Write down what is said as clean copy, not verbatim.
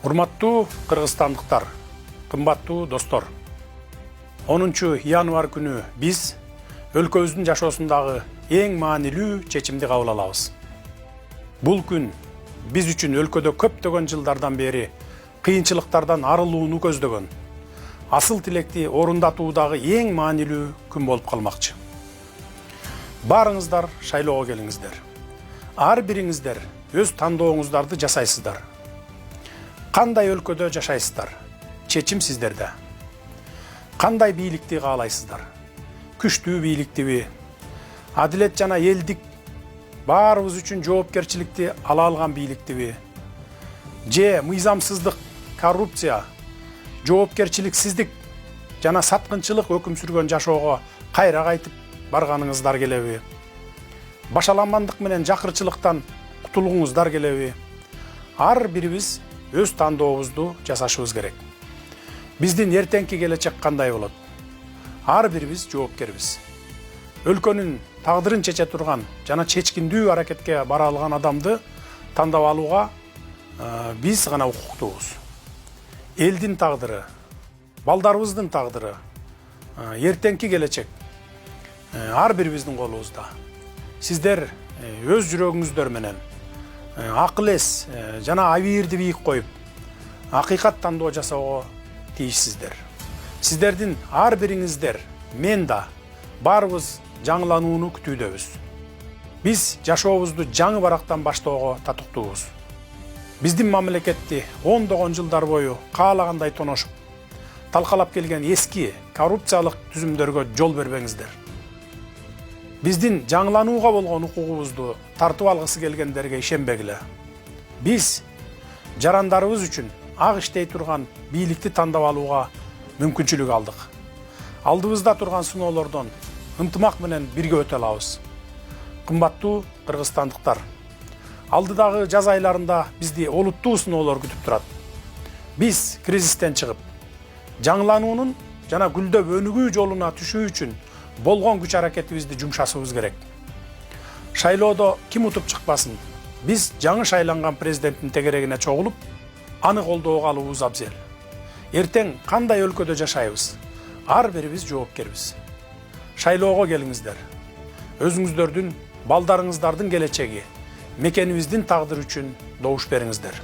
Урматтуу кыргызстандыктар, кымбаттуу достор. 10 январь күнү биз өлкөбүздүн жашоосундагы эң маанилүү чечимди кабыл алабыз. Бул күн биз үчүн өлкөдө көптөгөн жылдардан бери кыйынчылыктардан арылууну көздөгөн, асыл тилекти орундатуудагы эң маанилүү күн болуп калмакчы. Барыңыздар шайлоого келиңиздер. Ар бириңиздер өз тандооңуздарды жасайсыздар. Кандай өлкөдө жашайсыздар? Чечим сиздерде. Кандай бийликти каалайсыздар? Күчтүү бийликтиби? Адилет жана элдик баарыбыз үчүн жоопкерчиликти ала алган бийликтиби? Же мыйзамсыздык, коррупция, жоопкерчиликсиздик жана саткынчылык өкүм сүргөн жашоого кайра кайтып барганыңыздар келеби? Башаламандык менен жакырчылыктан кутулгуңуздар келеби? Ар бирибиз өз тандообузду жасашыбыз керек. Биздин эртеңки келечек кандай болот? Ар бирибиз жоопкербиз. Өлкөнүн тагдырын чече турган жана чечкиндүү аракетке бара алган адамды тандап алууга биз гана укуктуубуз. Элдин тагдыры, балдарыбыздын тагдыры, эртеңки келечек ар бирибиздин колубузда. Сиздер өз жүрөгүңүздөр менен акыл эс жана абийирди бийик коюп, акыйкат тандоо жасоого тийишсиздер. Сиздердин ар бириңиздер, мен да баарыбыз жаңыланууну күтүүдөбүз. Биз жашообузду жаңы барактан баштоого татыктуубуз. Биздин мамлекетти ондогон жылдар бою каалагандай тоношуп, талкалап келген эски коррупциялык түзүмдөргө жол бербеңиздер. Биздин жаңыланууга болгон укугубузду тартып алгысы келгендерге ишенбегиле. Биз жарандарыбыз үчүн ак иштей турган бийликти тандап алууга мүмкүнчүлүк алдык. Алдыбызда турган сыноолордон ынтымак менен бирге өтө алабыз. Кымбаттуу кыргызстандыктар, алдыдагы жаз айларында бизди олуттуу сыноолор күтүп турат. Биз кризистен чыгып, жаңылануунун жана гүлдөп өнүгүү жолуна түшүү үчүн болгон күч аракетибизди жумшашыбыз керек. Шайлоодо ким утуп чыкпасын, биз жаңы шайланган президенттин тегерегине чогулуп, аны колдоого алуубуз абзел. Эртең кандай өлкөдө жашайбыз? Ар бирибиз жоопкербиз. Шайлоого келиңиздер. Өзүңүздөрдүн, балдарыңыздардын келечеги, мекенибиздин тагдыры үчүн добуш бериңиздер.